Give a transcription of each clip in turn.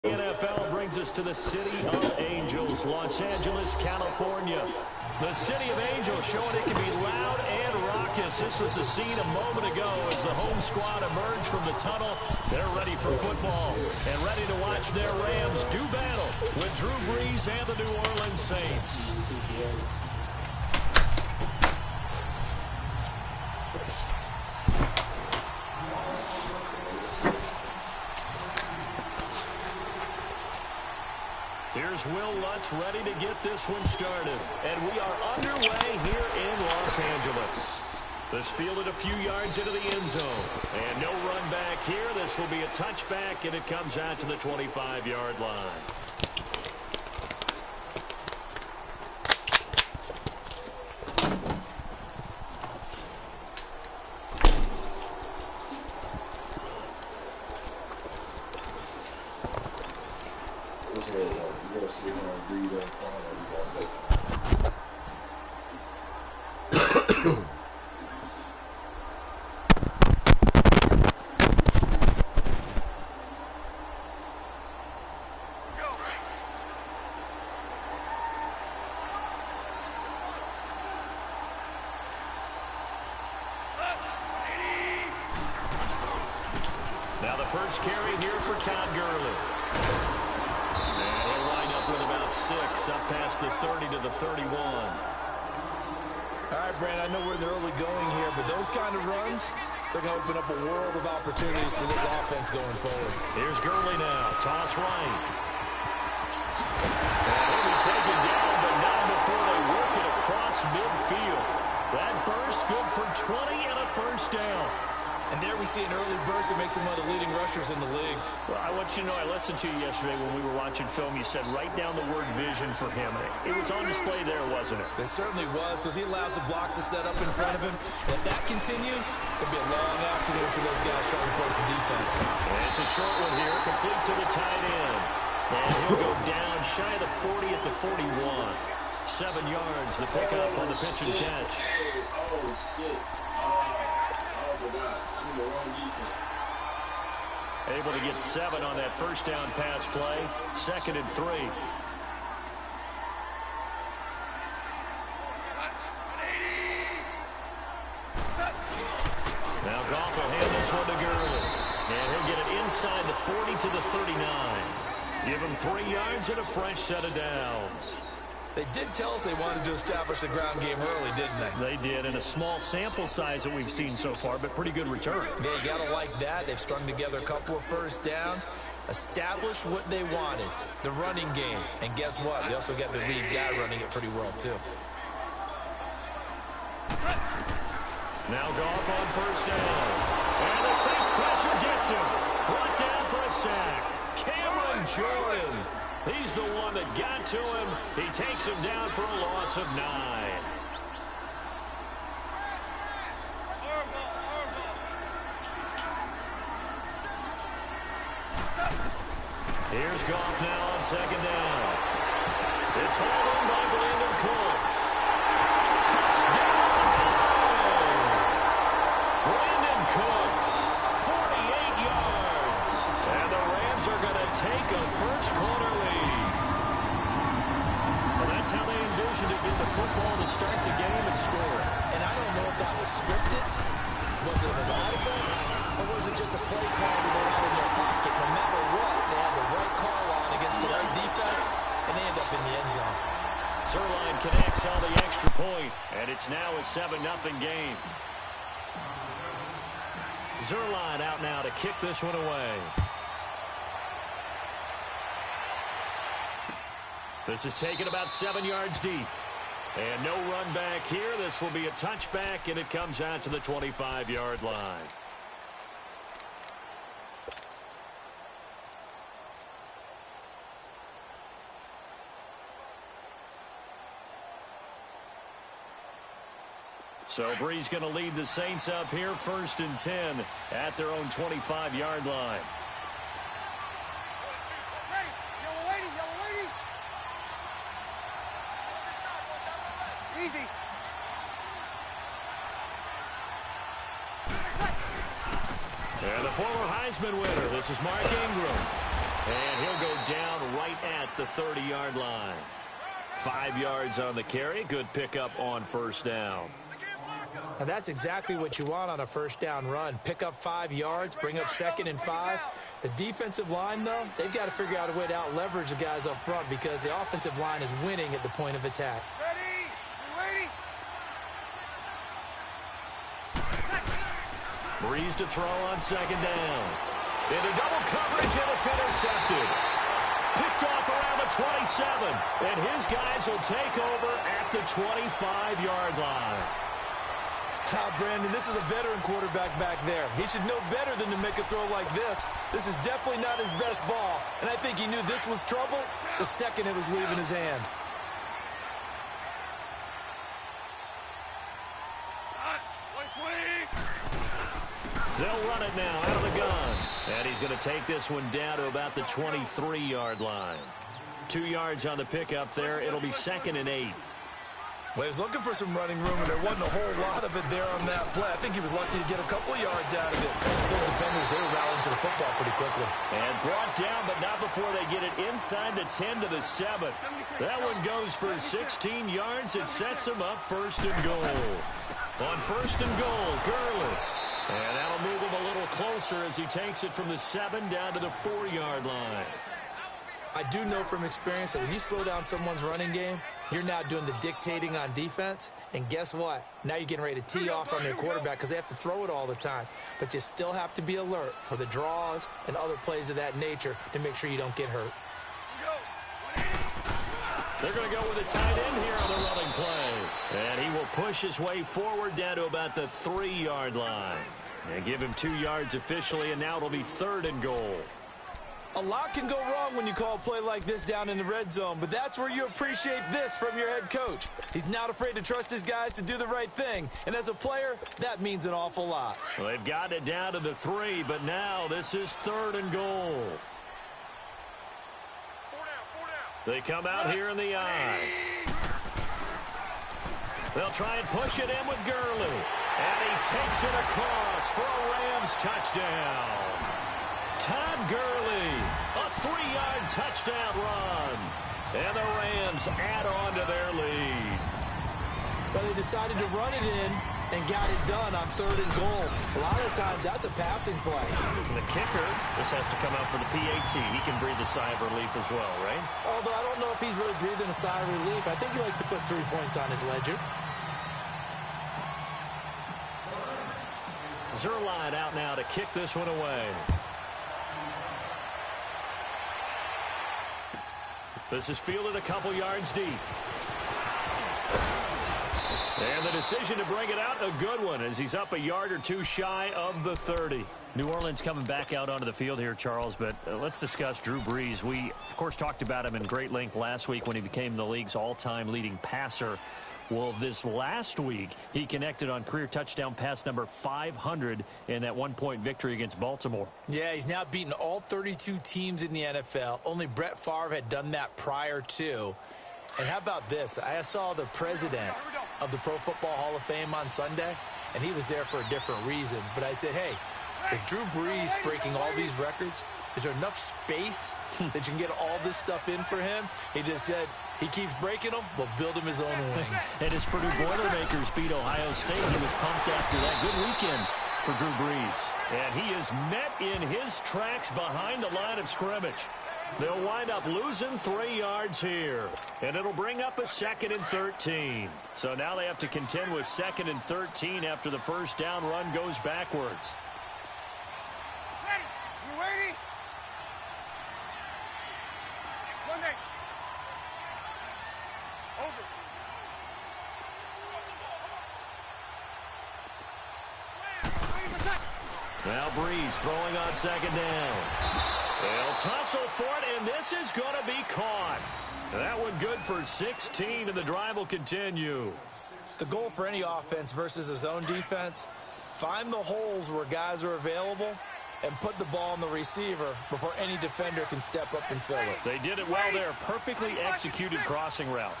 NFL brings us to the City of Angels, Los Angeles, California. The City of Angels showing it can be loud and raucous. This was the scene a moment ago as the home squad emerged from the tunnel. They're ready for football and ready to watch their Rams do battle with Drew Brees and the New Orleans Saints. Here's Will Lutz ready to get this one started. And we are underway here in Los Angeles. This fielded a few yards into the end zone. And no run back here. This will be a touchback, and it comes out to the 25-yard line. Now the first carry here for Todd Gurley. And he'll line up with about 6 up past the 30 to the 31. All right, Brandon, I know we're in the early going here, but those kind of runs, they're going to open up a world of opportunities for this offense going forward. Here's Gurley now. Toss right. And he'll be taken down, but not before they work it across midfield. That burst good for 20 and a first down. And there we see an early burst that makes him one of the leading rushers in the league. Well, I want you to know, I listened to you yesterday when we were watching film. You said write down the word vision for him. It was on display there, wasn't it? It certainly was, because he allows the blocks to set up in front of him. And if that continues, it'll be a long afternoon for those guys trying to play some defense. And it's a short one here, complete to the tight end. And he'll go down shy of the 40 at the 41. 7 yards, the pickup on the pitch and catch. Oh, shit. Able to get 7 on that first down pass play. 2nd and 3. Now Goff will hand this one to Gurley. And he'll get it inside the 40 to the 39. Give him 3 yards and a fresh set of downs. They did tell us they wanted to establish the ground game early, didn't they? They did, in a small sample size that we've seen so far, but pretty good return. Yeah, you got to like that. They've strung together a couple of first downs, established what they wanted, the running game. And guess what? They also got their lead guy running it pretty well, too. Now Goff on first down. And the Saints pressure gets him. Brought down for a sack. Cameron Jordan. He's the one that got to him. He takes him down for a loss of 9. Here's Goff now on 2nd down. It's hauled in by Brandon Cooks. Touchdown! Brandon Cooks, 48 yards. And the Rams are going to take a first-quarter lead. Well, that's how they envisioned it, get the football to start the game and score it. And I don't know if that was scripted. Was it an audible? Or was it just a play call that they had in their pocket? No matter what, they had the right call on against the right defense, and they end up in the end zone. Zerline connects on the extra point, and it's now a 7-0 game. Zerline out now to kick this one away. This is taken about 7 yards deep. And no run back here. This will be a touchback, and it comes out to the 25-yard line. So Brees going to lead the Saints up here, 1st and 10 at their own 25-yard line. Easy. And the former Heisman winner, this is Mark Ingram. And he'll go down right at the 30-yard line. 5 yards on the carry. Good pickup on first down. Now that's exactly what you want on a first down run. Pick up 5 yards, bring up 2nd and 5. The defensive line, though, they've got to figure out a way to out-leverage the guys up front because the offensive line is winning at the point of attack. Breeze to throw on 2nd down. Into double coverage, and it's intercepted. Picked off around the 27, and his guys will take over at the 25-yard line. Brandon, this is a veteran quarterback back there. He should know better than to make a throw like this. This is definitely not his best ball, and I think he knew this was trouble the second it was leaving his hand. They'll run it now out of the gun. And he's going to take this one down to about the 23-yard line. 2 yards on the pickup there. It'll be 2nd and 8. Well, he was looking for some running room, and there wasn't a whole lot of it there on that play. I think he was lucky to get a couple of yards out of it. Those defenders, they were rallying to the football pretty quickly. And brought down, but not before they get it inside the 10 to the 7. That one goes for 16 yards. It sets him up 1st and goal. On 1st and goal, Gurley. And that'll move him a little closer as he takes it from the 7 down to the 4-yard line. I do know from experience that when you slow down someone's running game, you're now doing the dictating on defense. And guess what? Now you're getting ready to tee off on their quarterback because they have to throw it all the time. But you still have to be alert for the draws and other plays of that nature to make sure you don't get hurt. They're going to go with a tight end here on the running play. And he will push his way forward down to about the 3-yard line. And give him 2 yards officially, and now it'll be 3rd and goal. A lot can go wrong when you call a play like this down in the red zone, but that's where you appreciate this from your head coach. He's not afraid to trust his guys to do the right thing, and as a player, that means an awful lot. Well, they've got it down to the 3, but now this is 3rd and goal. They come out here in the eye. They'll try and push it in with Gurley, and he takes it across for a Rams touchdown. Todd Gurley, a 3-yard touchdown run. And the Rams add on to their lead. But they decided to run it in and got it done on 3rd and goal. A lot of times that's a passing play. And the kicker, this has to come out for the PAT. He can breathe a sigh of relief as well, right? Although I don't know if he's really breathing a sigh of relief. I think he likes to put 3 points on his ledger. Zerline out now to kick this one away. This is fielded a couple yards deep. And the decision to bring it out, a good one, as he's up a yard or 2 shy of the 30. New Orleans coming back out onto the field here, Charles, but let's discuss Drew Brees. We, of course, talked about him in great length last week when he became the league's all-time leading passer. Well, this last week, he connected on career touchdown pass number 500 in that one-point victory against Baltimore. Yeah, he's now beaten all 32 teams in the NFL. Only Brett Favre had done that prior to. And how about this? I saw the president of the Pro Football Hall of Fame on Sunday, and he was there for a different reason. But I said, hey, with Drew Brees breaking all these records, is there enough space that you can get all this stuff in for him? He just said, he keeps breaking them, we'll build him his own wing. And as Purdue Boilermakers beat Ohio State, he was pumped after that. Good weekend for Drew Brees. And he is met in his tracks behind the line of scrimmage. They'll wind up losing 3 yards here. And it'll bring up a 2nd and 13. So now they have to contend with 2nd and 13 after the first down run goes backwards. Ready? You ready? One day. Over. Now Brees throwing on 2nd down. They'll tussle for it, and this is going to be caught. That one good for 16, and the drive will continue. The goal for any offense versus a zone defense, find the holes where guys are available and put the ball on the receiver before any defender can step up and fill it. They did it well there. Perfectly executed crossing route.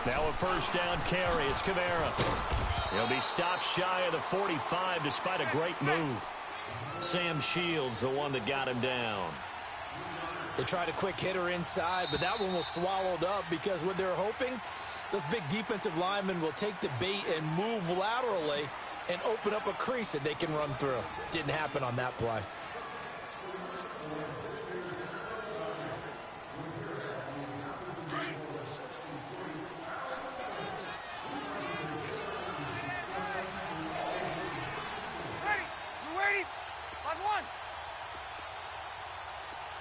Now a first down carry. It's Kamara. He'll be stopped shy of the 45 despite a great move. Sam Shields, the one that got him down. They tried a quick hitter inside, but that one was swallowed up because what they're hoping, those big defensive linemen will take the bait and move laterally and open up a crease that they can run through. Didn't happen on that play. Ready? You ready? On one.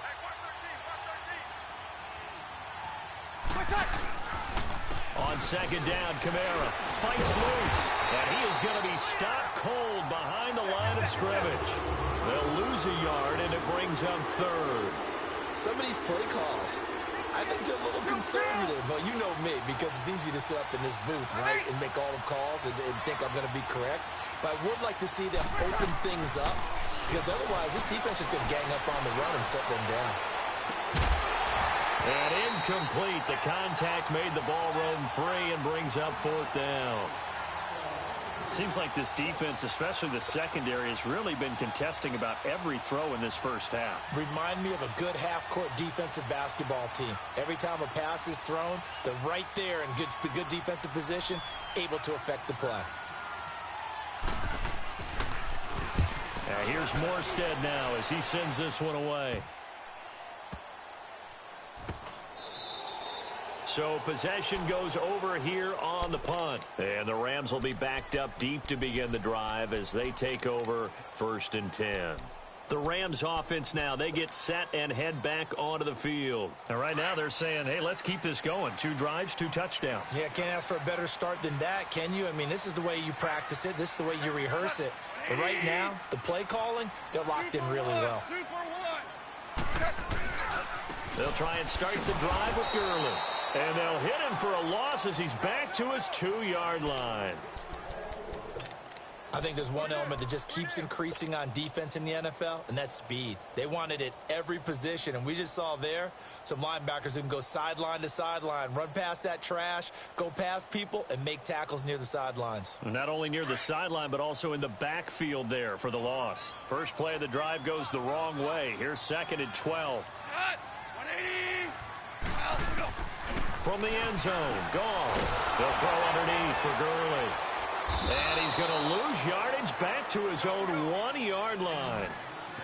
Hey, watch 13, watch 13. Quick touch. On second down, Kamara fights loose, and he is going to be stopped cold behind the line of scrimmage. They'll lose a yard, and it brings up third. Some of these play calls, I think they're a little conservative, but you know me, because it's easy to sit up in this booth, right, and make all the calls and think I'm going to be correct. But I would like to see them open things up, because otherwise this defense is going to gang up on the run and shut them down. And incomplete. The contact made the ball roam free and brings up fourth down. Seems like this defense, especially the secondary, has really been contesting about every throw in this first half. Remind me of a good half-court defensive basketball team. Every time a pass is thrown, they're right there in good defensive position, able to affect the play. Here's Morstead now as he sends this one away. So possession goes over here on the punt. And the Rams will be backed up deep to begin the drive as they take over 1st and 10. The Rams offense now, they get set and head back onto the field. And right now they're saying, hey, let's keep this going. 2 drives, 2 touchdowns. Yeah, can't ask for a better start than that, can you? I mean, this is the way you practice it. This is the way you rehearse it. But right now, the play calling, they're locked in really well. They'll try and start the drive with Gurley. And they'll hit him for a loss as he's back to his 2-yard line. I think there's one element that just keeps increasing on defense in the NFL, and that's speed. They want it at every position, and we just saw there some linebackers who can go sideline to sideline, run past that trash, go past people, and make tackles near the sidelines. Not only near the sideline, but also in the backfield there for the loss. First play of the drive goes the wrong way. Here's 2nd and 12. From the end zone, gone. They'll throw underneath for Gurley. And he's going to lose yardage back to his own 1-yard line.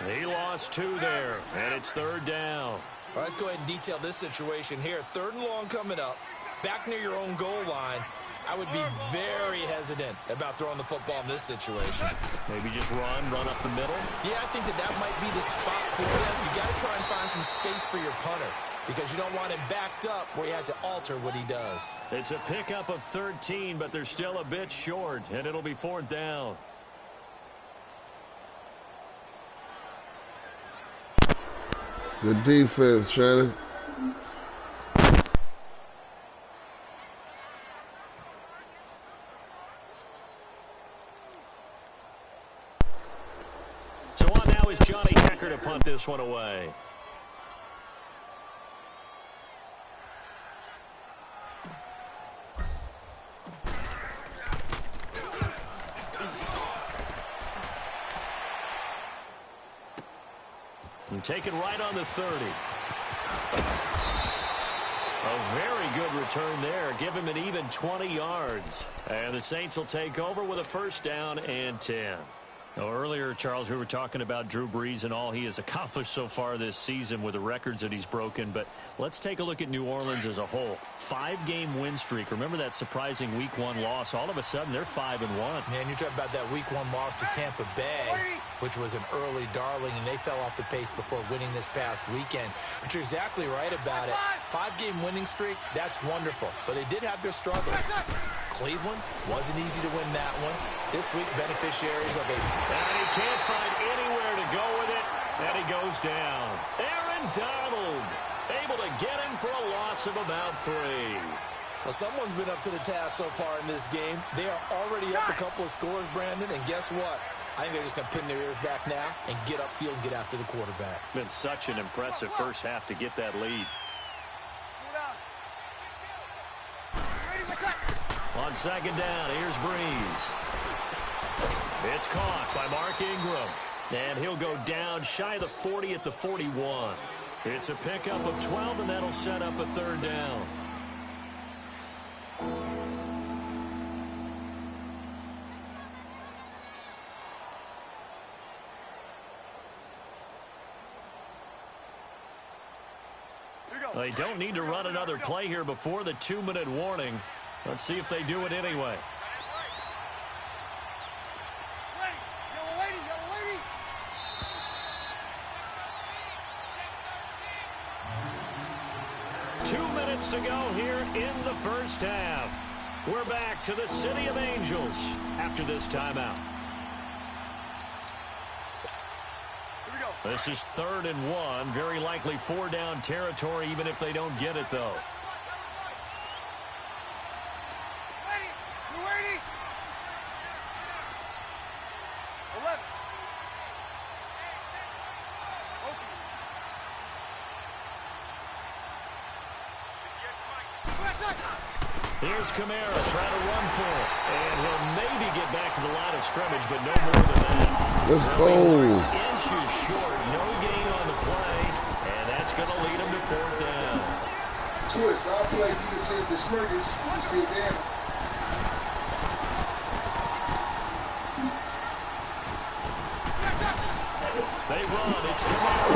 He lost 2 there, and it's 3rd down. All right, let's go ahead and detail this situation here. 3rd and long coming up, back near your own goal line. I would be very hesitant about throwing the football in this situation. Maybe just run up the middle? Yeah, I think that might be the spot for him. You got to try and find some space for your punter, because you don't want him backed up where he has to alter what he does. It's a pickup of 13, but they're still a bit short, and it'll be 4th down. Good defense, Shannon. So on now is Johnny Hecker to punt this one away. And taken right on the 30. A very good return there. Give him an even 20 yards. And the Saints will take over with a 1st down and 10. Now, earlier, Charles, we were talking about Drew Brees and all he has accomplished so far this season with the records that he's broken. But let's take a look at New Orleans as a whole. 5-game win streak. Remember that surprising Week 1 loss? All of a sudden, they're 5-1. Man, you're talking about that Week 1 loss to Tampa Bay, which was an early darling, and they fell off the pace before winning this past weekend. But you're exactly right about it. 5-game winning streak, that's wonderful. But they did have their struggles. Cleveland, wasn't easy to win that one. This week, beneficiaries of a... And he can't find anywhere to go with it, and he goes down. Aaron Donald, able to get him for a loss of about 3. Well, someone's been up to the task so far in this game. They are already up a couple of scores, Brandon, and guess what? I think they're just going to pin their ears back now and get upfield and get after the quarterback. Been such an impressive first half to get that lead. On 2nd down, here's Brees. It's caught by Mark Ingram. And he'll go down shy of the 40 at the 41. It's a pickup of 12, and that'll set up a third down. They don't need to run another play here before the 2-minute warning. Let's see if they do it anyway. Yellow lady, yellow lady. 2 minutes to go here in the first half. We're back to the City of Angels after this timeout. This is 3rd and 1. Very likely 4-down territory, even if they don't get it, though. Ready, you ready? 11. Here's Kamara trying to run for it. And he'll maybe get back to the line of scrimmage, but no more than that. Let's go. Inches short, no gain on the play, and that's going to lead him to 4th down. Twist, I feel like you can see the Smurgers. You stay down. They run. It's Kamara.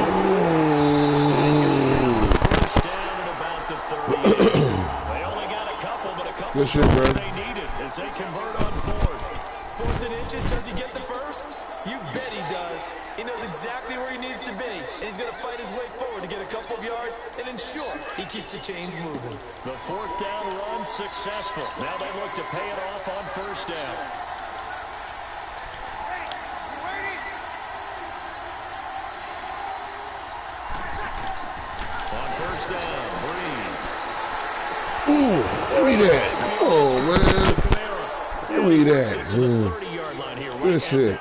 He's going to get first down at about the 38. They only got a couple, but a couple Good shit, bro. they needed as they convert on 4th. 4th and inches, does he get the first? You bet he does. He knows exactly where he needs to be, and he's going to fight his way forward to get a couple of yards and ensure he keeps the chains moving. The 4th down run successful. Now they look to pay it off on 1st down. On 1st down, Breeze. Ooh, give me that. Oh, man. Give me that. Good shit.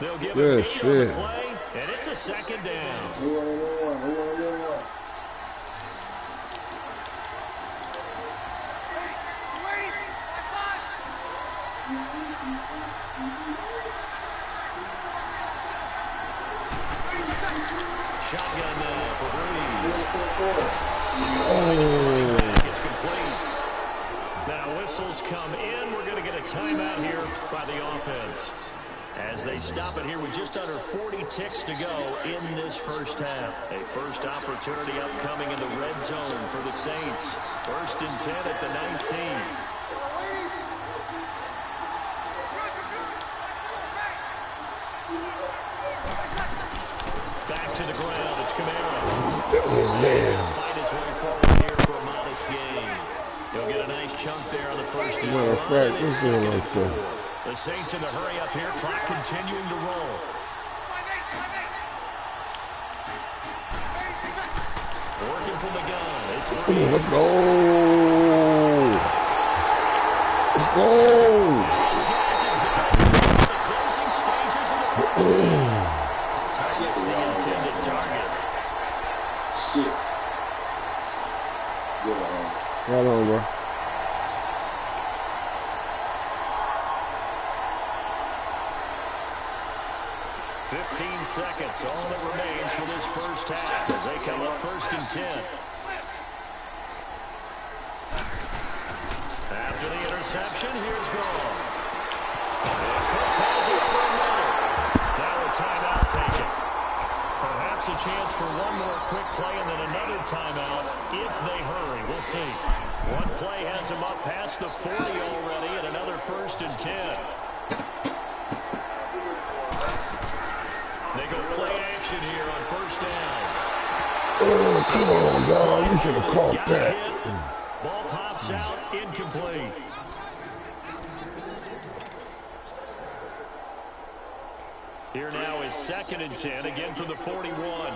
They'll give Good it shit. play, and it's a 2nd down. Shotgun now for Breeze. It's complete. Now whistles come in. We're going to get a timeout here by the offense, as they stop it here with just under 40 ticks to go in this first half. A first opportunity upcoming in the red zone for the Saints. 1st and 10 at the 19. Back to the ground. It's Kamara. Oh, man. Fight his way forward here for a modest gain. He'll get a nice chunk there on the 1st down. Matter of fact, let's do it like that. The Saints in the hurry up here. Clock continuing to roll. Working from the gun. It's Breeze. Let's go. Let's go. These guys have got the closing stages of the first half. Target's the intended target. Shit. Right on, bro. Seconds, all that remains for this first half as they come up 1st and 10. After the interception, here's Goff. And Cooks has it over the middle. Now a timeout taken. Perhaps a chance for one more quick play and then another timeout if they hurry. We'll see. One play has them up past the 40 already and another 1st and 10. They go play action here on 1st down. Oh, come on, dog. You should have caught that. Ball pops out, incomplete. Here now is 2nd and 10, again from the 41.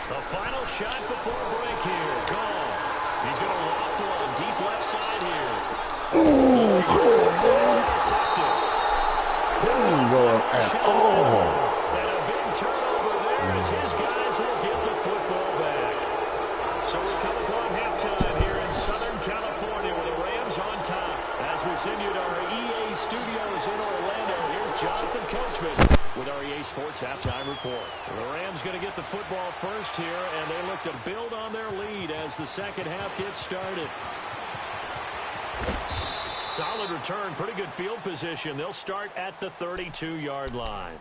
The final shot before break here. Goff. He's going to loft one deep left side here. Oh, come on, It's dog. intercepted. Don't go at all. And a big turnover there as his guys will get the football back. So we come upon halftime here in Southern California with the Rams on top. Coachman with our EA Sports Halftime Report. The Rams going to get the football first here, and they look to build on their lead as the second half gets started. Solid return, pretty good field position. They'll start at the 32-yard line.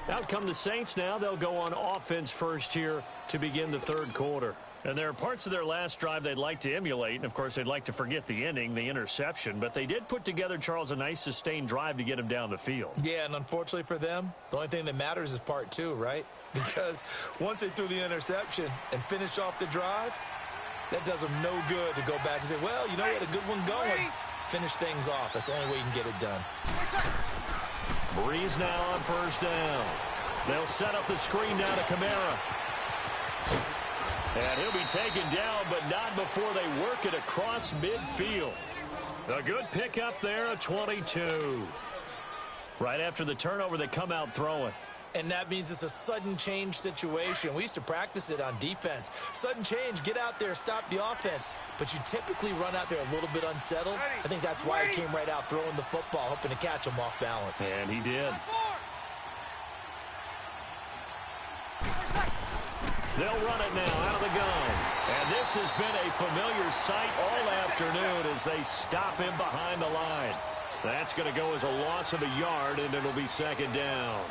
Out come the Saints now. They'll go on offense first here to begin the third quarter. And there are parts of their last drive they'd like to emulate. And, of course, they'd like to forget the inning, the interception. But they did put together, Charles, a nice sustained drive to get him down the field. Yeah, and unfortunately for them, the only thing that matters is part two, right? Because once they threw the interception and finished off the drive, that does them no good to go back and say, well, you know, we had a good one going. Finish things off. That's the only way you can get it done. Breeze now on first down. They'll set up the screen down to Kamara. And he'll be taken down, but not before they work it across midfield. A good pickup there, a 22. Right after the turnover, they come out throwing. And that means it's a sudden change situation. We used to practice it on defense. Sudden change, get out there, stop the offense. But you typically run out there a little bit unsettled. I think that's why he came right out throwing the football, hoping to catch him off balance. And he did. They'll run it now out of the gun. And this has been a familiar sight all afternoon as they stop him behind the line. That's going to go as a loss of a yard, and it'll be second down.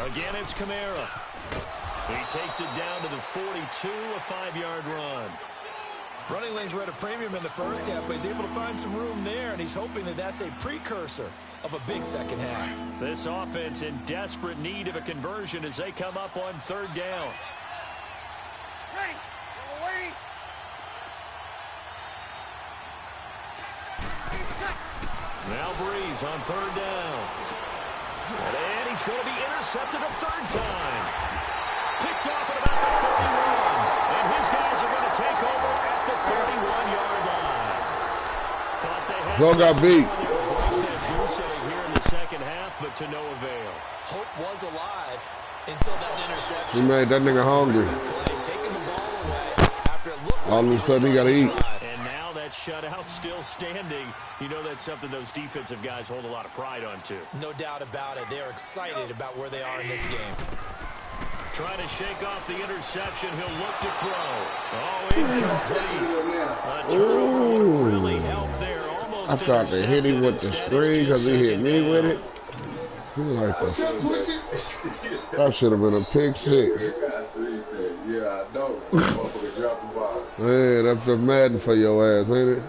Again, it's Kamara. He takes it down to the 42, a 5-yard run. Running lanes were at a premium in the first half, but he's able to find some room there, and he's hoping that that's a precursor of a big second half. This offense in desperate need of a conversion as they come up on third down. Ready. We're waiting. Now Breeze on third down. And he's going to be intercepted a third time. Picked off at about the 31. And his guys are going to take over at the 31-yard line. Thought they had Zo got beat. that goose egg here in the second half, but to no avail. Hope was alive until that interception. He made that nigga hungry. Taking the ball away after it looked All of a sudden, he got to eat. And now that shutout still standing. You know that's something those defensive guys hold a lot of pride on, too. No doubt about it. They are excited about where they are in this game. Trying to shake off the interception. He'll look to throw. Oh, incomplete. A turnover would really help there. Almost I tried to hit him with the screen because he hit me with it. He like the, that should have been a pick six. Yeah, I know. Man, that's the Madden for your ass, ain't it?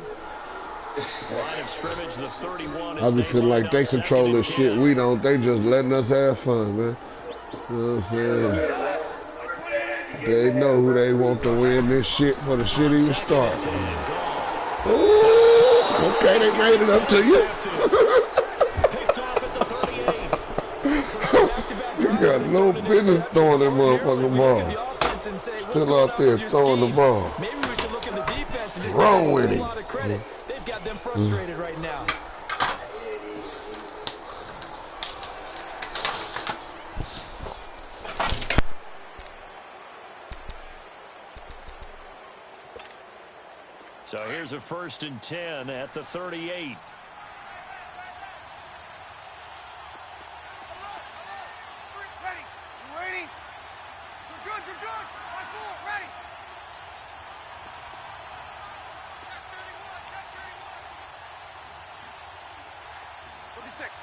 Line of scrimmage, the 31. I be feeling like they control this shit. We don't. They just letting us have fun, man. You know what I'm saying? They know who they want to win this shit for the shit even start. Ooh, okay, they made it up to you. Picked off at the 38. You got no business throwing that motherfucking ball. Still out there throwing the ball. Maybe we should look at the defense and just wrong with give them him. a lot of credit. They've got them frustrated right now. So here's a 1st and 10 at the 38. Ready. You waiting? You're good. You're good. On board. Ready. Check 31.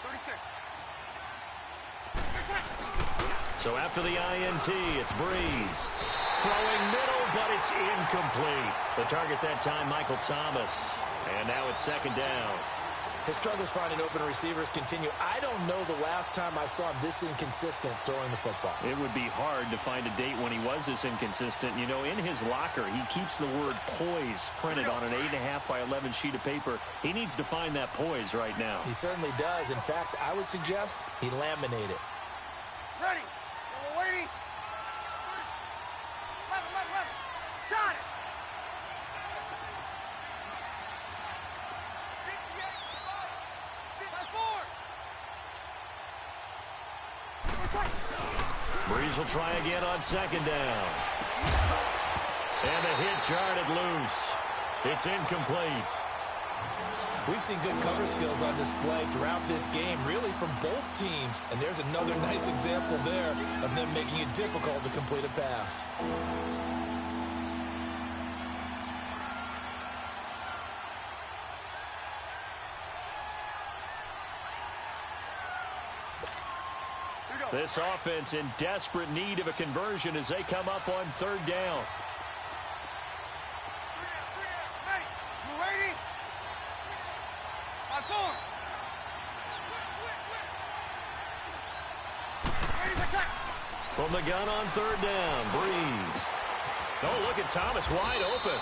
36. So after the INT, it's Breeze. Throwing middle, but it's incomplete. The target that time, Michael Thomas. And now it's second down. His struggles finding open receivers continue. I don't know the last time I saw him this inconsistent throwing the football. It would be hard to find a date when he was this inconsistent. You know, in his locker, he keeps the word poise printed on an 8.5 by 11 sheet of paper. He needs to find that poise right now. He certainly does. In fact, I would suggest he laminate it. Ready. We're waiting. 11. Got it. 58. 54. Breeze will try again on second down. And a hit jarred it loose. It's incomplete. We've seen good cover skills on display throughout this game, really from both teams. And there's another nice example there of them making it difficult to complete a pass. This offense in desperate need of a conversion as they come up on third down. Hey, you ready? On four. Ready for attack. From the gun on third down, Breeze. Oh, look at Thomas wide open.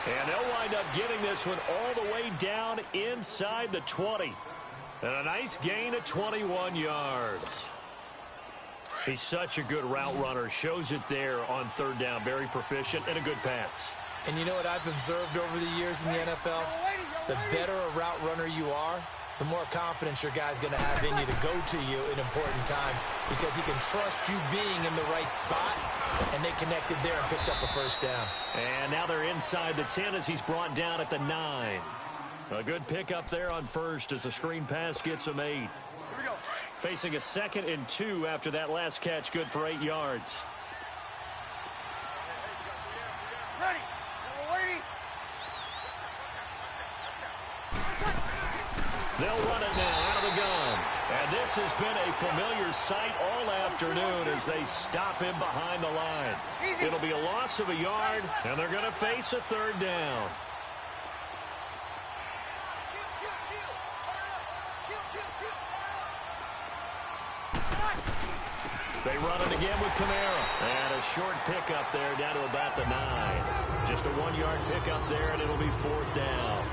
And they'll wind up getting this one all the way down inside the 20. And a nice gain of 21 yards. He's such a good route runner. Shows it there on third down. Very proficient and a good pass. And you know what I've observed over the years in the NFL? The better a route runner you are, the more confidence your guy's going to have in you to go to you in important times because he can trust you being in the right spot, and they connected there and picked up a first down. And now they're inside the 10 as he's brought down at the 9. A good pickup there on first as the screen pass gets him 8. Facing a 2nd and 2 after that last catch, good for 8 yards. Ready. Waiting. They'll run it now out of the gun. And this has been a familiar sight all afternoon as they stop him behind the line. It'll be a loss of a yard, and they're going to face a third down. They run it again with Kamara. And a short pickup there down to about the 9. Just a 1-yard pickup there, and it'll be 4th down.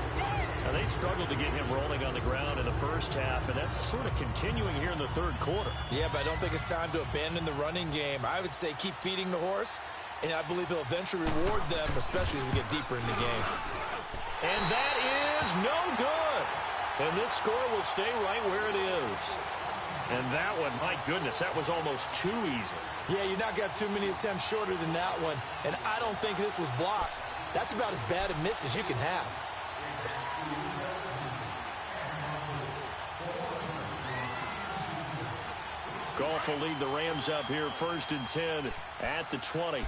Now, they struggled to get him rolling on the ground in the first half, and that's sort of continuing here in the third quarter. Yeah, but I don't think it's time to abandon the running game. I would say keep feeding the horse, and I believe he'll eventually reward them, especially as we get deeper in the game. And that is no good. And this score will stay right where it is. And that one, my goodness, that was almost too easy. Yeah, you're not got too many attempts shorter than that one. And I don't think this was blocked. That's about as bad a miss as you can have. Goff will lead the Rams up here 1st and 10 at the 20.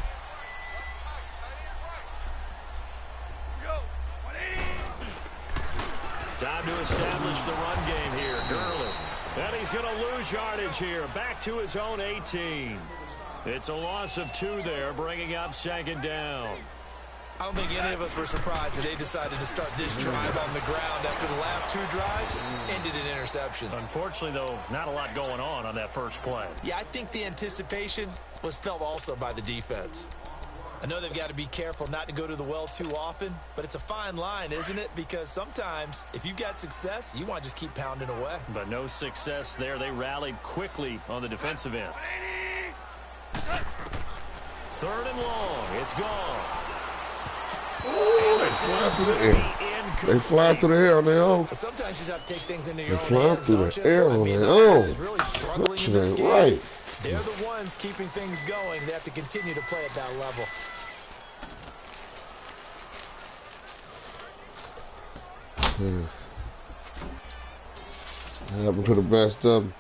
Time to establish the run game here. Gurley. And he's going to lose yardage here. Back to his own 18. It's a loss of 2 there, bringing up 2nd down. I don't think any of us were surprised that they decided to start this drive on the ground after the last 2 drives ended in interceptions. Unfortunately, though, not a lot going on that first play. Yeah, I think the anticipation was felt also by the defense. I know they've got to be careful not to go to the well too often, but it's a fine line, isn't it? Because sometimes if you've got success, you want to just keep pounding away. But no success there. They rallied quickly on the defensive end. 3rd and long. It's gone. Oh, they fly through the air. They fly through the air on their own. Sometimes you just have to take things into your own fly hands, through don't the you? air I on mean, their the own. offense is really struggling in this game. Right. They're the ones keeping things going. They have to continue to play at that level. It happened to the best of them.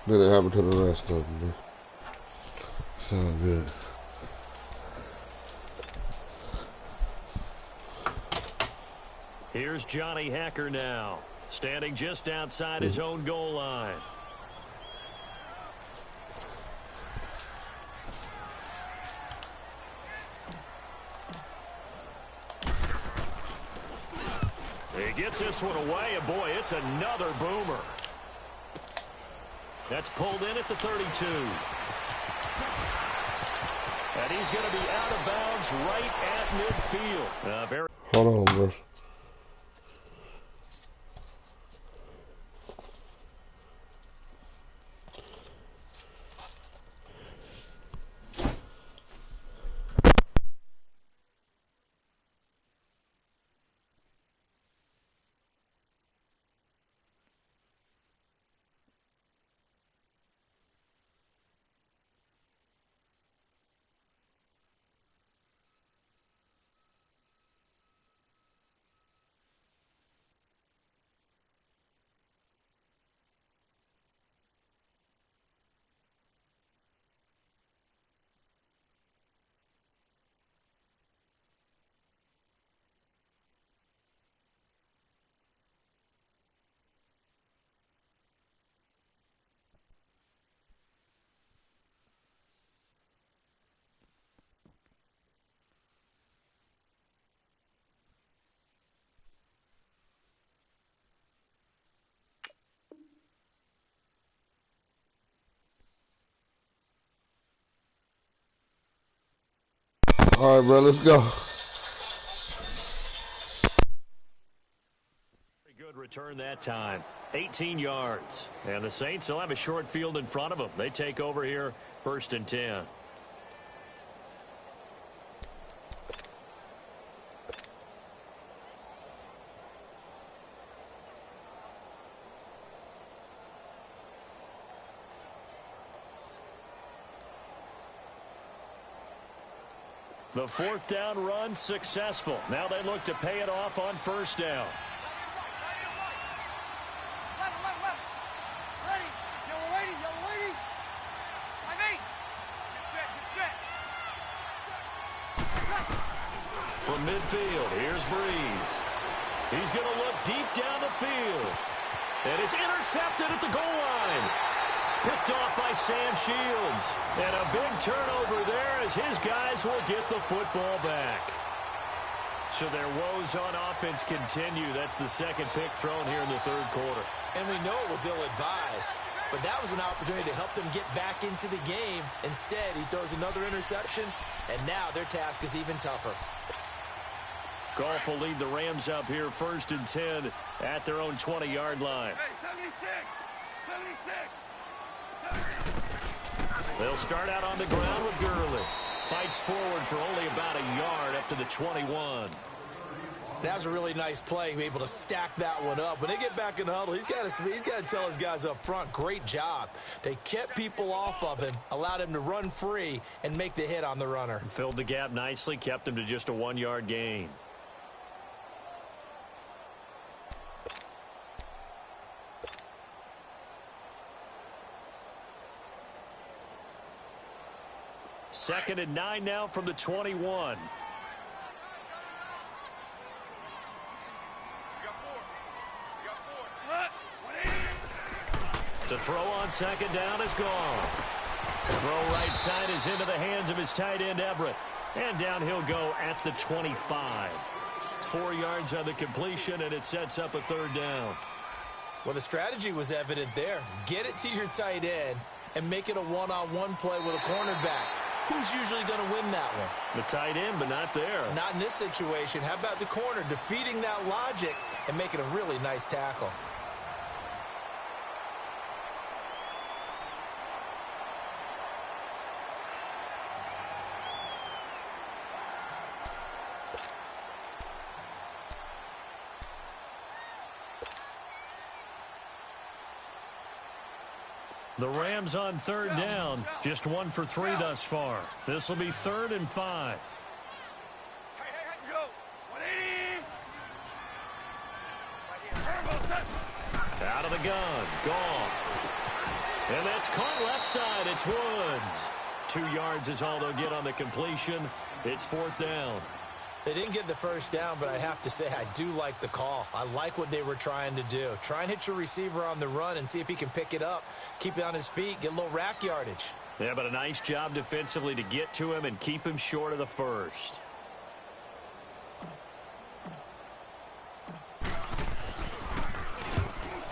Then it happened to the rest of them, man. It's all good. Here's Johnny Hacker now, standing just outside his own goal line. He gets this one away, and boy, it's another boomer. That's pulled in at the 32. And he's going to be out of bounds right at midfield. Hold on, bro. All right, bro, let's go. Very good return that time. 18 yards. And the Saints will have a short field in front of them. They take over here, 1st and 10. The 4th down run successful. Now they look to pay it off on 1st down. Ready. Yellow lady. 5-8. Get set. From midfield, here's Breeze. He's going to look deep down the field. And it's intercepted at the goal line. Picked off by Sam Shields. And a big turnover there as his guys will get the football back. So their woes on offense continue. That's the 2nd pick thrown here in the 3rd quarter. And we know it was ill-advised, but that was an opportunity to help them get back into the game. Instead, he throws another interception, and now their task is even tougher. Goff will lead the Rams up here 1st and 10 at their own 20-yard line. Hey, 76. They'll start out on the ground with Gurley. Fights forward for only about a yard up to the 21. That was a really nice play, able to stack that one up. When they get back in the huddle, he's got to tell his guys up front, great job. They kept people off of him, allowed him to run free, and make the hit on the runner. Filled the gap nicely, kept him to just a 1-yard gain. Second and 9 now from the 21. To throw on 2nd down is gone. Throw right side is into the hands of his tight end Everett. And down he'll go at the 25. 4 yards on the completion, and it sets up a 3rd down. Well, the strategy was evident there. Get it to your tight end and make it a one-on-one play with a cornerback. Who's usually going to win that one? The tight end, but not there. Not in this situation. How about the corner defeating that logic and making a really nice tackle? The Rams on 3rd down, just 1 for 3 thus far. This will be 3rd and 5. Hey, go. 180. Out of the gun, Goff. And that's caught left side. It's Woods. 2 yards is all they'll get on the completion. It's 4th down. They didn't get the 1st down, but I have to say I do like the call. I like what they were trying to do. Try and hit your receiver on the run and see if he can pick it up, keep it on his feet, get a little rack yardage. Yeah, but a nice job defensively to get to him and keep him short of the 1st.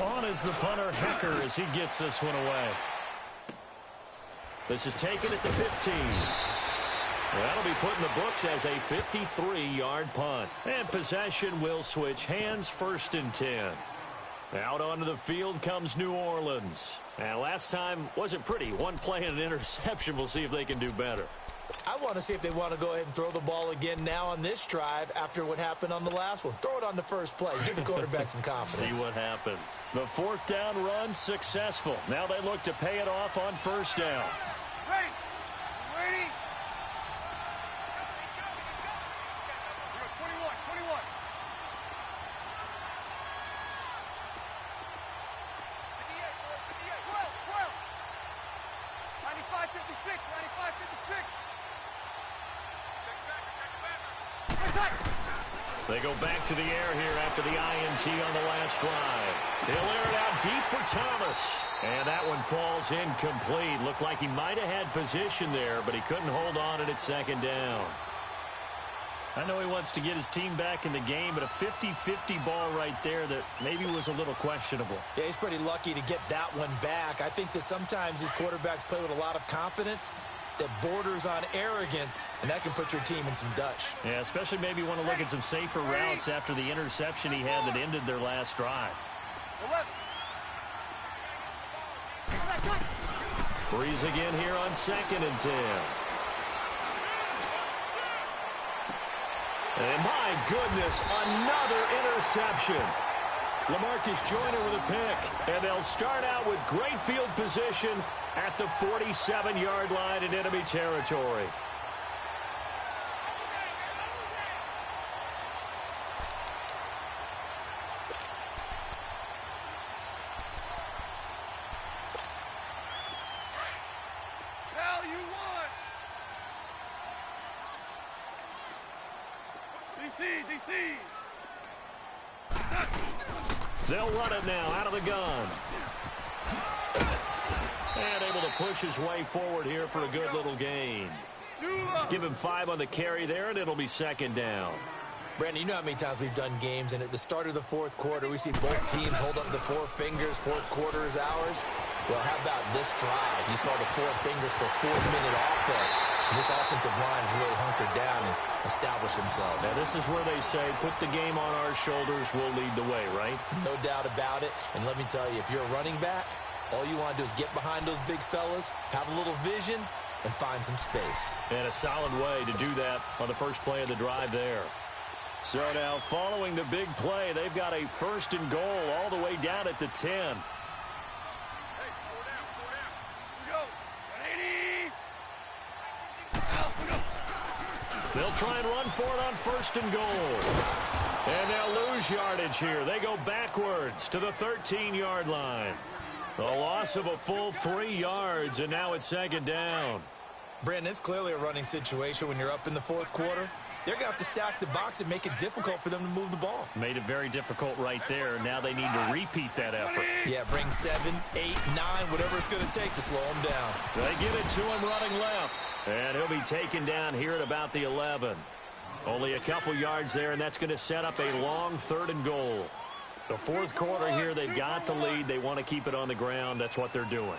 On is the punter, Hecker, as he gets this one away. This is taken at the 15. That'll be put in the books as a 53-yard punt. And possession will switch hands, 1st and 10. Out onto the field comes New Orleans. And last time wasn't pretty. 1 play and an interception. We'll see if they can do better. I want to see if they want to go ahead and throw the ball again now on this drive after what happened on the last one. Throw it on the first play. Give the quarterback some confidence. See what happens. The 4th down run successful. Now they look to pay it off on 1st down. Ready. 21. 95-56. They go back to the air here after the INT on the last drive. He'll air it out deep for Thomas. And that one falls incomplete. Looked like he might have had position there, but he couldn't hold on it at 2nd down. I know he wants to get his team back in the game, but a 50-50 ball right there that maybe was a little questionable. Yeah, he's pretty lucky to get that one back. I think that sometimes these quarterbacks play with a lot of confidence, that borders on arrogance, and that can put your team in some Dutch. Yeah, especially maybe want to look at some safer routes after the interception he had that ended their last drive. 11. Breeze again here on 2nd and 10. And my goodness, another interception. LaMarcus Joyner with a pick. And they'll start out with great field position at the 47-yard line in enemy territory. Hell, you won. DC. They'll run it now out of the gun. And able to push his way forward here for a good little gain. Give him 5 on the carry there, and it'll be 2nd down. Brandon, you know how many times we've done games, and at the start of the fourth quarter, we see both teams hold up the 4 fingers, fourth quarter is ours. Well, how about this drive? You saw the 4 fingers for 4-minute offense, and this offensive line has really hunkered down and established themselves. Now, this is where they say, put the game on our shoulders, we'll lead the way, right? No doubt about it, and let me tell you, if you're a running back, all you want to do is get behind those big fellas, have a little vision, and find some space. And a solid way to do that on the first play of the drive there. So now, following the big play, they've got a 1st and goal all the way down at the 10. Hey, 4 down. We go. 180. They'll try and run for it on 1st and goal. And they'll lose yardage here. They go backwards to the 13-yard line. A loss of a full 3 yards, and now it's 2nd down. Brandon, it's clearly a running situation when you're up in the fourth quarter. They're going to have to stack the box and make it difficult for them to move the ball. Made it very difficult right there. Now they need to repeat that effort. Yeah, bring 7, 8, 9, whatever it's going to take to slow him down. They get it to him running left. And he'll be taken down here at about the 11. Only a couple yards there, and that's going to set up a long 3rd and goal. The fourth quarter here, they've got the lead. They want to keep it on the ground. That's what they're doing.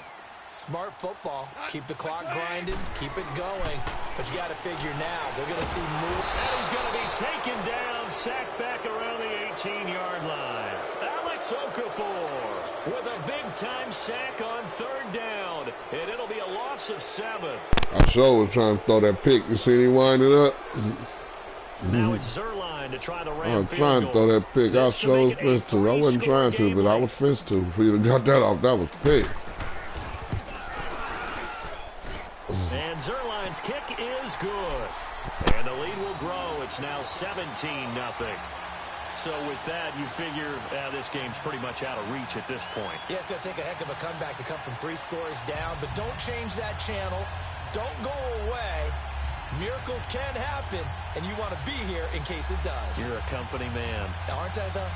Smart football. Keep the clock grinding. Keep it going. But you got to figure now, they're going to see move. And he's going to be taken down, sacked back around the 18-yard line. Alex Okafor with a big-time sack on 3rd down. And it'll be a loss of 7. I sure was trying to throw that pick. You see him wind it up? Now it's Zerline to try the I Ram was field trying to throw goal. that pick. I This to sure was make it a fenced to. I wasn't trying to, three-score but I game was fenced to. If he'd have got that off, that was pick. And Zerline's kick is good. And the lead will grow. It's now 17-0. So with that, you figure this game's pretty much out of reach at this point. Yeah, it's going to take a heck of a comeback to come from 3 scores down, but don't change that channel. Don't go away. Miracles can happen, and you want to be here in case it does. You're a company man. Aren't I, though?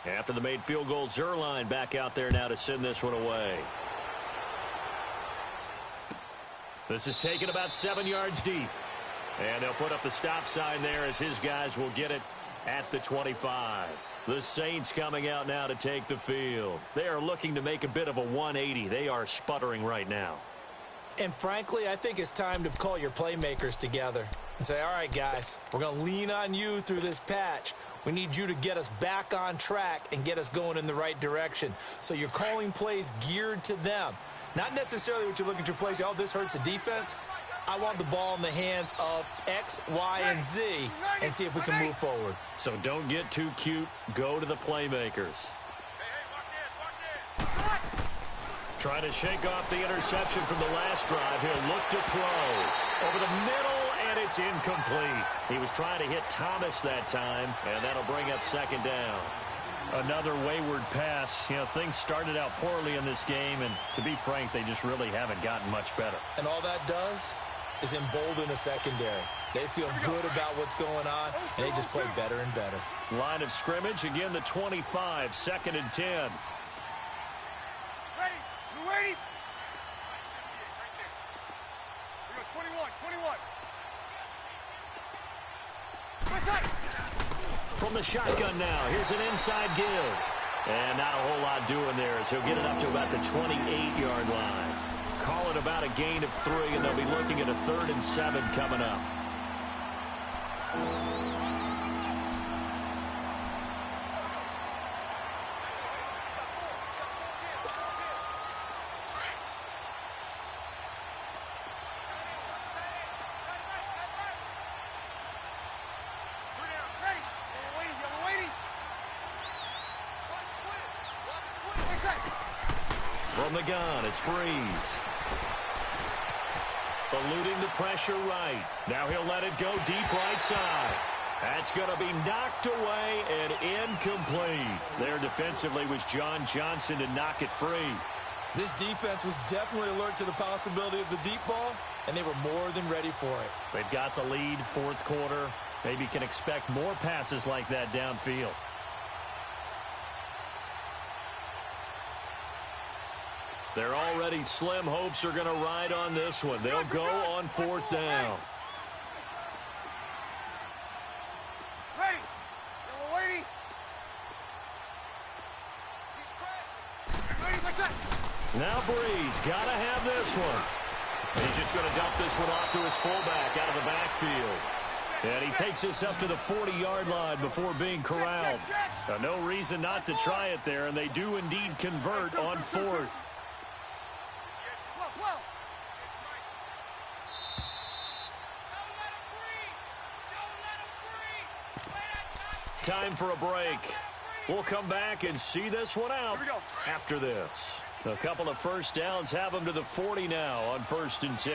After the made field goal, Zerline back out there now to send this one away. This is taken about 7 yards deep. And they'll put up the stop sign there as his guys will get it at the 25. The Saints coming out now to take the field. They are looking to make a bit of a 180. They are sputtering right now. And frankly, I think it's time to call your playmakers together and say, all right, guys, we're going to lean on you through this patch. We need you to get us back on track and get us going in the right direction. So you're calling plays geared to them. Not necessarily what you look at your plays, oh, this hurts the defense. I want the ball in the hands of X, Y, and Z and see if we can move forward. So don't get too cute. Go to the playmakers. Trying to shake off the interception from the last drive. He'll look to throw. Over the middle, and it's incomplete. He was trying to hit Thomas that time, and that'll bring up 2nd down. Another wayward pass. You know, things started out poorly in this game, and to be frank, they just really haven't gotten much better. And all that does is embolden the secondary. They feel good about what's going on, and they just play better and better. Line of scrimmage, again, the 25, 2nd and 10. Ready? You ready? We go 21. From the shotgun now, here's an inside give. And not a whole lot doing there as he'll get it up to about the 28-yard line. Call it about a gain of 3, and they'll be looking at a 3rd and 7 coming up. From the gun, it's Breeze. Eluding the pressure right. Now he'll let it go deep right side. That's going to be knocked away and incomplete. There defensively was John Johnson to knock it free. This defense was definitely alert to the possibility of the deep ball, and they were more than ready for it. They've got the lead, 4th quarter. Maybe can expect more passes like that downfield. Their already slim hopes are going to ride on this one. They'll go on 4th down. Ready. Waiting. Ready, like that. Now Breeze got to have this one. He's just going to dump this one off to his fullback out of the backfield. And he takes this up to the 40-yard line before being corralled. No reason not to try it there, and they do indeed convert on 4th. Time for a break. We'll come back and see this one out after this. A couple of first downs have them to the 40 now on 1st and 10.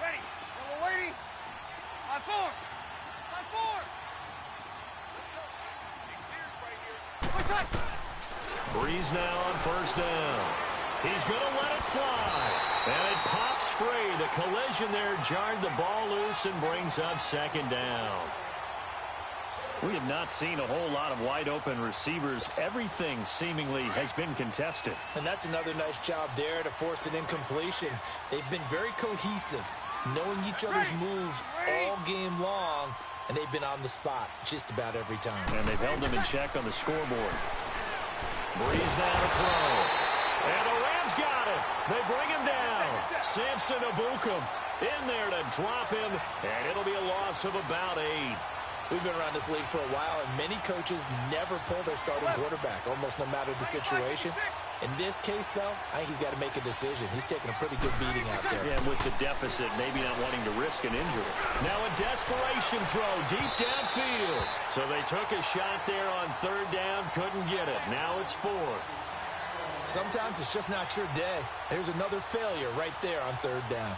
Ready. We're waiting. On 4. Breeze now on 1st down. He's going to let it fly. And it pops free. The collision there jarred the ball loose and brings up 2nd down. We have not seen a whole lot of wide-open receivers. Everything seemingly has been contested. And that's another nice job there to force an incompletion. They've been very cohesive, knowing each other's moves all game long, and they've been on the spot just about every time. And they've held them in check on the scoreboard. Breeze now to throw. And the Rams got it. They bring him down. Samson Abukum in there to drop him, and it'll be a loss of about 8. We've been around this league for a while, and many coaches never pull their starting quarterback, almost no matter the situation. In this case, though, I think he's got to make a decision. He's taking a pretty good beating out there. Yeah, with the deficit, maybe not wanting to risk an injury. Now a desperation throw deep downfield. So they took a shot there on 3rd down, couldn't get it. Now it's 4th. Sometimes it's just not your day. There's another failure right there on 3rd down.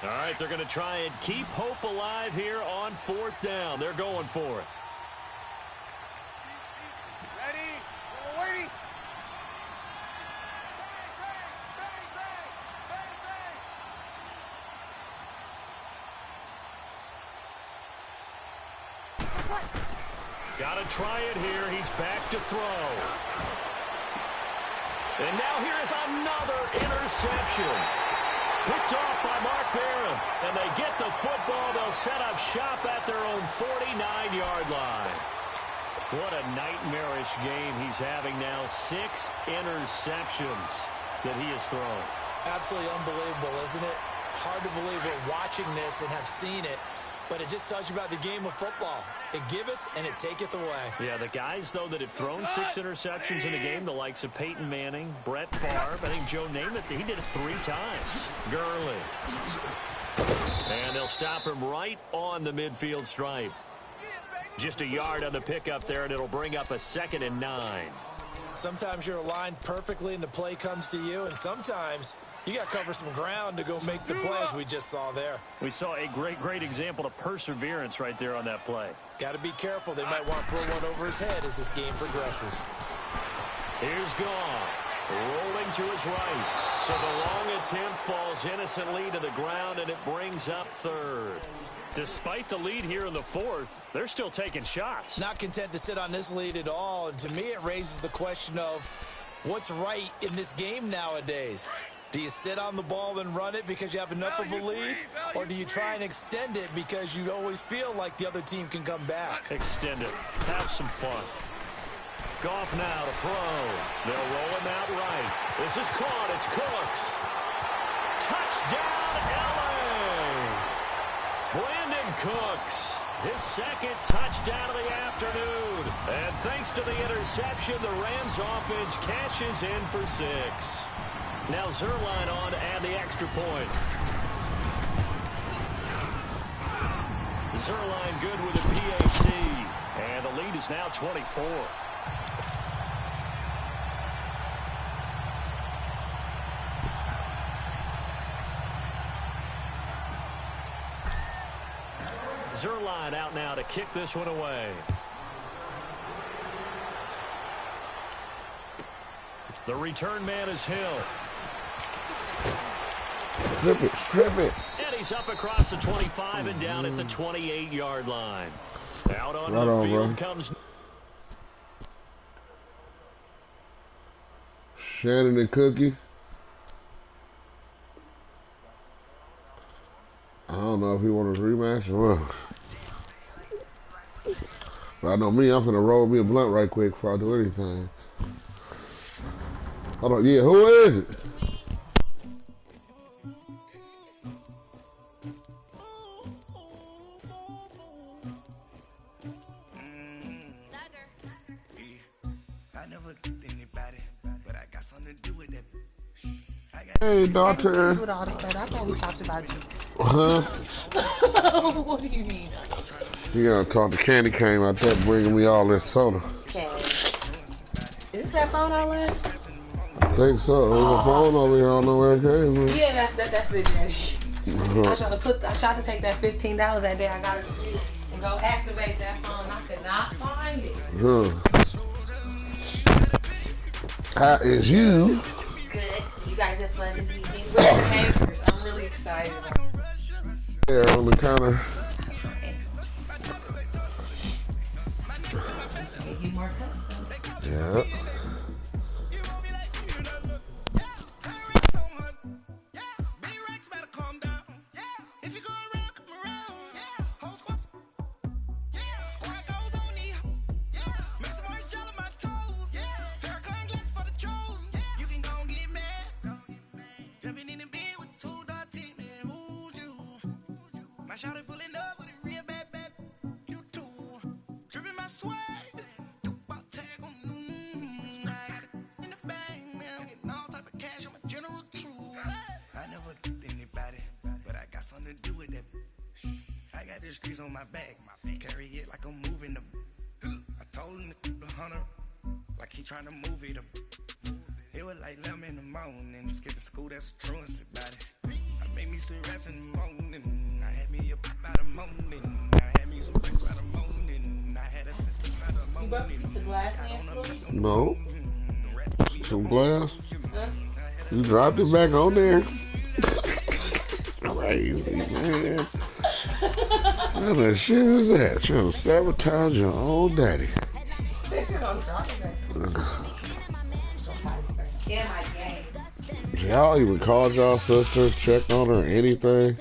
All right, they're going to try and keep hope alive here on 4th down. They're going for it. Ready. We're waiting. Got to try it here. He's back to throw. And now here's another interception. Picked off by Mark Barron. And they get the football. They'll set up shop at their own 49-yard line. What a nightmarish game he's having now. 6 interceptions that he has thrown. Absolutely unbelievable, isn't it? Hard to believe we're watching this and have seen it. But it just tells you about the game of football. It giveth and it taketh away. Yeah, the guys, though, that have thrown 6 interceptions in a game, the likes of Peyton Manning, Brett Favre, I think Joe Namath, he did it 3 times. Gurley. And they'll stop him right on the midfield stripe. Just a yard on the pickup there, and it'll bring up a 2nd and 9. Sometimes you're aligned perfectly and the play comes to you, and sometimes you got to cover some ground to go make the play, as we just saw there. We saw a great example of perseverance right there on that play. Got to be careful. They might want to throw one over his head as this game progresses. Here's Goff. Rolling to his right. So the long attempt falls innocently to the ground, and it brings up third. Despite the lead here in the fourth, they're still taking shots. Not content to sit on this lead at all. And to me, it raises the question of what's right in this game nowadays. Do you sit on the ball and run it because you have enough of a lead? Or do you try and extend it because you always feel like the other team can come back? Extend it. Have some fun. Goff now to throw. They'll roll him out right. This is caught. It's Cooks. Touchdown, LA! Brandon Cooks, his second touchdown of the afternoon. And thanks to the interception, the Rams offense cashes in for 6. Now Zerline on to add the extra point. Zerline good with a PAT. And the lead is now 24. Zerline out now to kick this one away. The return man is Hill. Strip it. And he's up across the 25 and down at the 28-yard line. Out on Right the on, field bro. comes... Shannon and Cookie. I don't know if he wants a rematch or what. But I know me, I'm finna roll me a blunt right quick before I do anything. Hold on, yeah, who is it? Hey, daughter. With all the stuff. I thought we talked about juice. Huh? What do you mean? You gotta talk to Candy came out there bringing me all this soda. Okay. Is that phone I left? I think so. There's a phone over here. I don't know where it came from. Yeah, that's it, Daddy. I tried to take that $15 that day. I got it and go activate that phone. I could not find it. How is you? Good. You guys have fun this evening with the papers. I'm really excited. Yeah, on the counter. Give you more cups. Yeah. On my back, carry it like I'm moving the. I told him the hunter, like he trying to move it up. It was like 11 in the morning, skipping school, that's a truancy about it. I made me some rest in the morning, I had me up by the morning, I had me some drinks by the morning, I had a sister by the morning. The glass in? No. Some glass? You dropped it back on there. Crazy, man. What the shit is that? Trying to sabotage your old daddy. Y'all even called y'all sister, checked on her, or anything?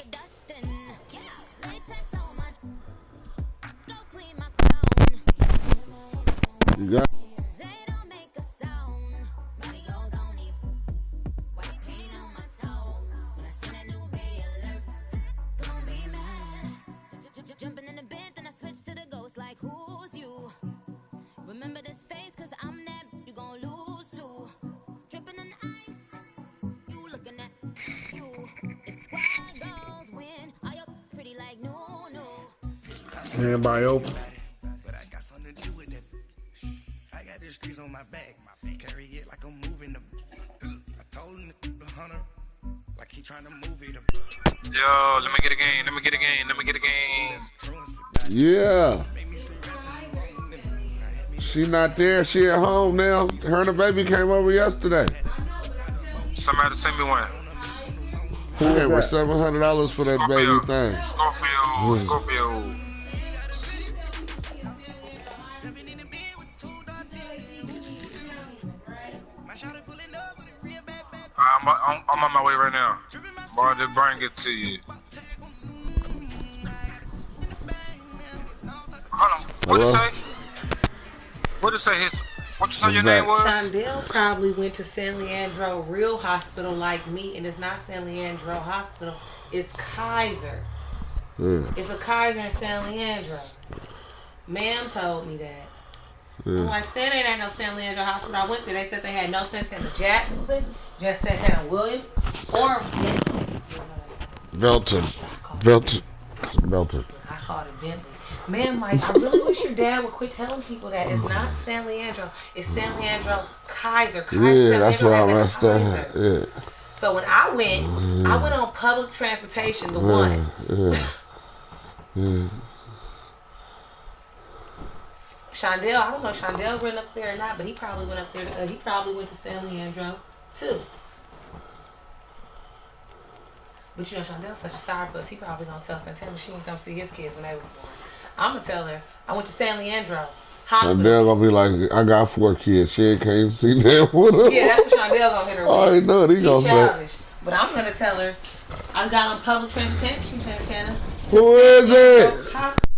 You got jumping in the bed, then I switch to the ghost like who's you? Remember this face, cause I'm that you gon' lose too. Dripping in ice, you looking at you. It's squad goals when I up pretty like no. everybody open. But I got something to do with it. I got the streets on my back, carry it like I'm moving the. I told him the hunter, like he trying to move it up. Yo, let me get a game. Yeah. She not there. She at home now. Her and the baby came over yesterday. Somebody send me one. Who gave her $700 for that baby thing? Scorpio. I'm on my way right now. Boy, just bring it to you. Hold on. What did you say? What did you say? What you say your name was? Shondell probably went to San Leandro Real Hospital like me, and it's not San Leandro Hospital. It's Kaiser. It's a Kaiser in San Leandro. Ma'am told me that. I'm like, Santa ain't no San Leandro Hospital. I went there. They said they had no Santana Jackson, just Santana Williams, or Belton. I called it Bentley. Ma'am, like, I really wish your dad would quit telling people that it's not San Leandro. It's San Leandro Kaiser. Yeah, that's what I messed up. Yeah. So when I went on public transportation, the one. Yeah. Shondell, I don't know if Shondell went up there or not, but he probably went up there. He probably went to San Leandro, too. But you know, Shondell's such a sourpuss, he probably gonna tell Santana she didn't come see his kids when they was born. I'm gonna tell her, I went to San Leandro Hospital. Shondell gonna be like, I got 4 kids. She can't see them with her. Yeah, that's what Shondell gonna hit her with. I ain't know he gonna childish. But I'm gonna tell her, I got on public transportation, Santana. Who is it? Hospital.